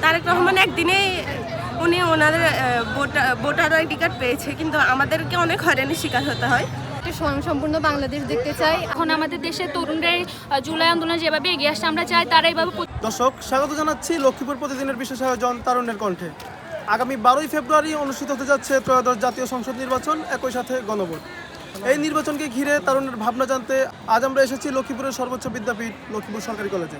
তারেক রহমান একদিনে উনি ওনাদের ভোটার আইডি কার্ড পেয়েছে, কিন্তু আমাদেরকে অনেক হয়রানির শিকার হতে হয়। একটা স্বয়ংসম্পূর্ণ বাংলাদেশ দেখতে চাই। এখন আমাদের দেশের তরুণরাই জুলাই আন্দোলন যেভাবে এগিয়ে আসছে আমরা চাই তারা এইভাবে। দর্শক, স্বাগত জানাচ্ছি লক্ষ্মীপুর প্রতিদিনের বিশেষ আয়োজন তারুণ্যের কণ্ঠে। আগামী 12ই ফেব্রুয়ারি অনুষ্ঠিত হতে যাচ্ছে ত্রয়োদশ জাতীয় সংসদ নির্বাচন, একই সাথে গণভোট। এই নির্বাচনকে ঘিরে তারুণ্যের ভাবনা জানতে আজ আমরা এসেছি লক্ষ্মীপুরের সর্বোচ্চ বিদ্যাপীঠ লক্ষ্মীপুর সরকারি কলেজে।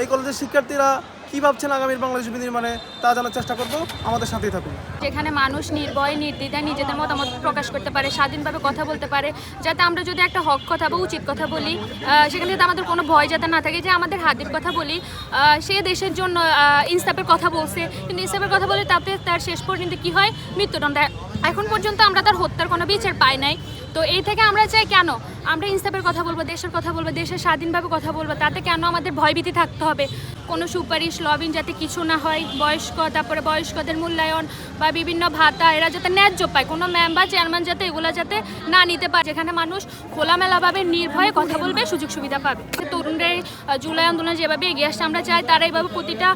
এই কলেজের শিক্ষার্থীরা কী ভাবছেন আগামীর বাংলাদেশ বিনির্মাণে তা জানার চেষ্টা করব, আমাদের সাথেই থাকুন। যেখানে মানুষ নির্ভয় নির্দ্বিধায় নিজেদের মতামত প্রকাশ করতে পারে, স্বাধীনভাবে কথা বলতে পারে, যাতে আমরা যদি একটা হক কথা বা উচিত কথা বলি সেখানে যাতে আমাদের কোনো ভয় যাতে না থাকে। যে আমাদের হাদির কথা বলি, সে দেশের জন্য ইনসাফের কথা বলছে, কিন্তু ইনসাফের কথা বলে তাতে তার শেষ পর্যন্ত কী হয়, মৃত্যুদণ্ড। এখন পর্যন্ত আমরা তার হত্যার কোনো বিচার পাই নাই। তো এই থেকে আমরা চাই কেন আমরা ইনসাফের কথা বলবো, দেশের কথা বলবো, দেশের স্বাধীনভাবে কথা বলবো, তাতে কেন আমাদের ভয়ভীতি থাকতে হবে? কোনো সুপারিশ লবিং যাতে কিছু না হয়, তারপরে বয়স্কদের মূল্যায়ন বা বিভিন্ন ভাতা এরা যাতে ন্যায্য পায়, কোনো মেম্বার চেয়ারম্যান যাতে এগুলো যাতে না নিতে পারে, যেখানে মানুষ খোলামেলাভাবে নির্ভয়ে কথা বলবে, সুযোগ সুবিধা পাবে। তরুণরাই জুলাই আন্দোলন যেভাবে এগিয়ে আসছে আমরা চাই তারা এইভাবে প্রতিটা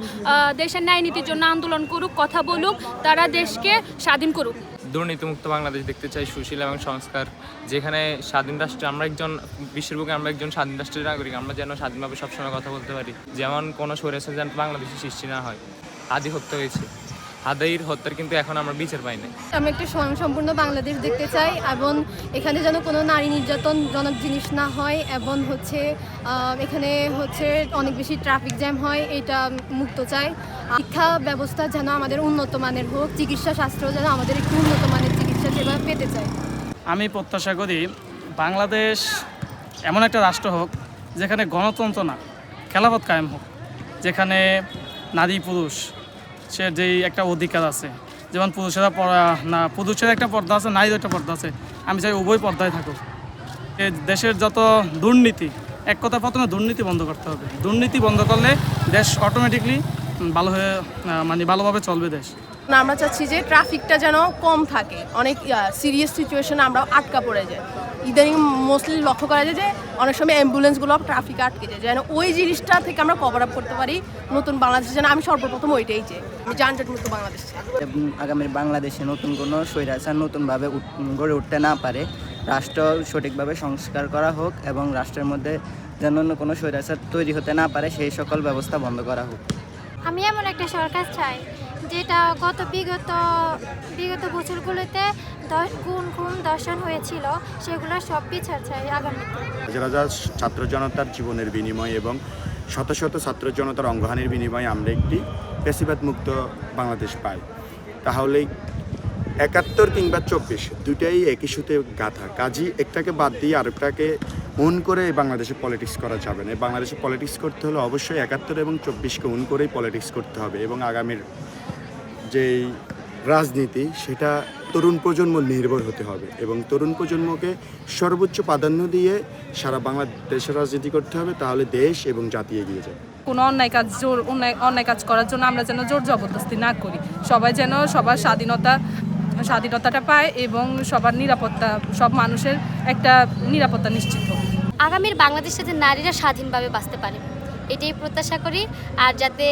দেশের ন্যায় নীতির জন্য আন্দোলন করুক, কথা বলুক, তারা দেশকে স্বাধীন করুক। দুর্নীতিমুক্ত বাংলাদেশ দেখতে চাই, সুশীল এবং সংস্কার, যেখানে স্বাধীন রাষ্ট্রে আমরা বিশ্বের বুকে আমরা একজন স্বাধীন রাষ্ট্রের নাগরিক, আমরা যেন স্বাধীনভাবে সবসময় কথা বলতে পারি। যেমন কোনো স্বৈরাচার যেন বাংলাদেশে সৃষ্টি না হয়। আদি হত্যা হয়েছে, আদাইর হত্যার কিন্তু এখন আমরা বিচার পাই না। আমি একটা স্বয়ংসম্পূর্ণ বাংলাদেশ দেখতে চাই এবং এখানে যেন কোনো নারী নির্যাতনজনক জিনিস না হয়, এবং এখানে অনেক বেশি ট্রাফিক জ্যাম হয়, এটা মুক্ত চাই। শিক্ষা ব্যবস্থা যেন আমাদের উন্নত মানের হোক, চিকিৎসা শাস্ত্র যেন আমাদের একটু উন্নত মানের চিকিৎসা সেবা পেতে চাই। আমি প্রত্যাশা করি বাংলাদেশ এমন একটা রাষ্ট্র হোক যেখানে গণতন্ত্র না, খেলাফত কায়েম হোক, যেখানে নারী পুরুষ সে যেই একটা অধিকার আছে, যেমন পুরুষের একটা পর্দা আছে, নারীর একটা পর্দা আছে, আমি চাই উভয় পর্দায় থাকুক। দেশের যত দুর্নীতি, এক কথা প্রথমে দুর্নীতি বন্ধ করতে হবে। দুর্নীতি বন্ধ করলে দেশ অটোমেটিকলি ভালোভাবে চলবে দেশ। আমরা চাচ্ছি যে ট্রাফিকটা যেন কম থাকে, অনেক সিরিয়াস সিচুয়েশনে আমরা আটকা পড়ে যাই। ইদানিং মোস্টলি লক্ষ্য করা যায় যে অনেক সময় অ্যাম্বুলেন্সগুলো ট্রাফিকে আটকে যায়, যেন ওই জিনিসটা থেকে আমরা কভার আপ করতে পারি নতুন বাংলাদেশে। যেন আমি সর্বপ্রথম ওইটাই চাই, যানজটমুক্ত বাংলাদেশ। আগামী বাংলাদেশে নতুন কোনো স্বৈরাচার নতুনভাবে গড়ে উঠতে না পারে, রাষ্ট্র সঠিকভাবে সংস্কার করা হোক এবং রাষ্ট্রের মধ্যে যেন অন্য কোনো স্বৈরাচার তৈরি হতে না পারে, সেই সকল ব্যবস্থা বন্ধ করা হোক। আমি এমন একটা সরকার চাই যেটা বিগত বছরগুলোতে খুন দর্শন হয়েছিল, সেগুলো সব বিচার চাই আগামীতে। যারা ছাত্র জনতার জীবনের বিনিময় এবং শত শত ছাত্র জনতার অঙ্গহানির বিনিময়ে আমরা একটি ফ্যাসিবাদ মুক্ত বাংলাদেশ পাই, তাহলেই ৭১ কিংবা ২৪ দুটাই একই সুতে গাঁথা। কাজী একটাকে বাদ দিয়ে আরেকটাকে উন করে বাংলাদেশে পলিটিক্স করা যাবে না। বাংলাদেশে পলিটিক্স করতে হলে অবশ্যই ৭১ এবং ২৪কে উন করেই পলিটিক্স করতে হবে, এবং আগামীর যেই রাজনীতি সেটা তরুণ প্রজন্ম নির্ভর হতে হবে, এবং তরুণ প্রজন্মকে সর্বোচ্চ প্রাধান্য দিয়ে সারা বাংলাদেশের রাজনীতি করতে হবে, তাহলে দেশ এবং জাতি এগিয়ে যাবে। কোনো অন্যায় কাজ করার জন্য আমরা যেন জোর জবরদস্তি না করি, সবাই যেন সবার স্বাধীনতাটা পায় এবং সবার নিরাপত্তা, সব মানুষের একটা নিরাপত্তা নিশ্চিত হোক। আগামীর বাংলাদেশে যাতে নারীরা স্বাধীনভাবে বাঁচতে পারে, এটাই প্রত্যাশা করি। আর যাতে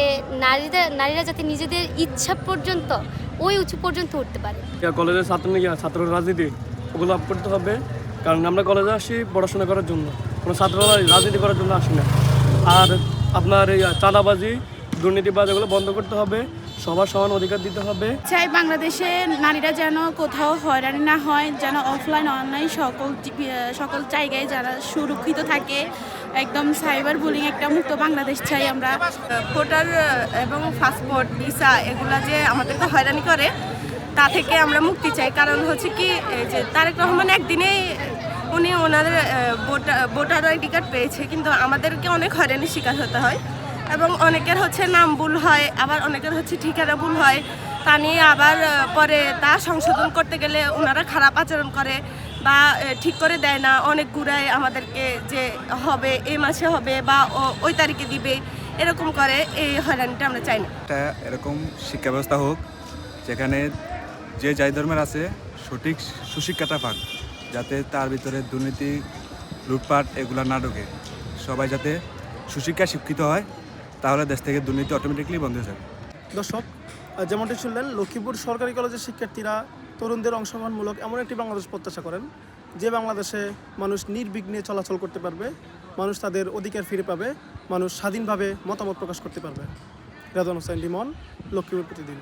নারীরা যাতে নিজেদের ইচ্ছা পর্যন্ত ওই উঁচু পর্যন্ত উঠতে পারে। কলেজের ছাত্র রাজনীতি ওগুলো আপ করতে হবে, কারণ আমরা কলেজে আসি পড়াশোনা করার জন্য, কোনো ছাত্ররা রাজনীতি করার জন্য আসি না। আর আপনার এই চাঁদাবাজি, দুর্নীতিবাজ এগুলো বন্ধ করতে হবে, সবার সমান অধিকার দিতে হবে। চাই বাংলাদেশে নারীরা যেন কোথাও হয়রানি না হয়, যেন অফলাইন অনলাইন সকল জায়গায় যারা সুরক্ষিত থাকে, একদম সাইবার বুলিং একটা মুক্ত বাংলাদেশ চাই আমরা। ভোটার এবং পাসপোর্ট ভিসা এগুলা যে আমাদেরকে হয়রানি করে, তা থেকে আমরা মুক্তি চাই। কারণ কি যে তারেক রহমান একদিনেই উনি ওনাদের ভোটার আইডি কার্ড পেয়েছে, কিন্তু আমাদেরকে অনেক হয়রানির শিকার হতে হয়, এবং অনেকের নাম ভুল হয়, আবার অনেকের ঠিকানা ভুল হয়, তা নিয়ে আবার পরে তা সংশোধন করতে গেলে ওনারা খারাপ আচরণ করে বা ঠিক করে দেয় না, অনেক ঘুরায় আমাদেরকে যে হবে এই মাসে হবে বা ওই তারিখে দিবে, এরকম করে। এই হয়রানিটা আমরা চাই না। এরকম শিক্ষা ব্যবস্থা হোক যেখানে যে যাই ধর্মের আছে সঠিক সুশিক্ষাটা পাক, যাতে তার ভিতরে দুর্নীতি, লুটপাট এগুলো না ঢোকে, সবাই যাতে সুশিক্ষায় শিক্ষিত হয়, তাহলে দেশ থেকে দুর্নীতি অটোমেটিকলি বন্ধ হয়ে যাবে। দর্শক, যেমনটি শুনলেন, লক্ষ্মীপুর সরকারি কলেজের শিক্ষার্থীরা তরুণদের অংশগ্রহণমূলক এমন একটি বাংলাদেশ প্রত্যাশা করেন যে বাংলাদেশে মানুষ নির্বিঘ্নে চলাচল করতে পারবে, মানুষ তাদের অধিকার ফিরে পাবে, মানুষ স্বাধীনভাবে মতামত প্রকাশ করতে পারবে। রেদওয়ান হোসেন লিমন, লক্ষ্মীপুর প্রতিদিন।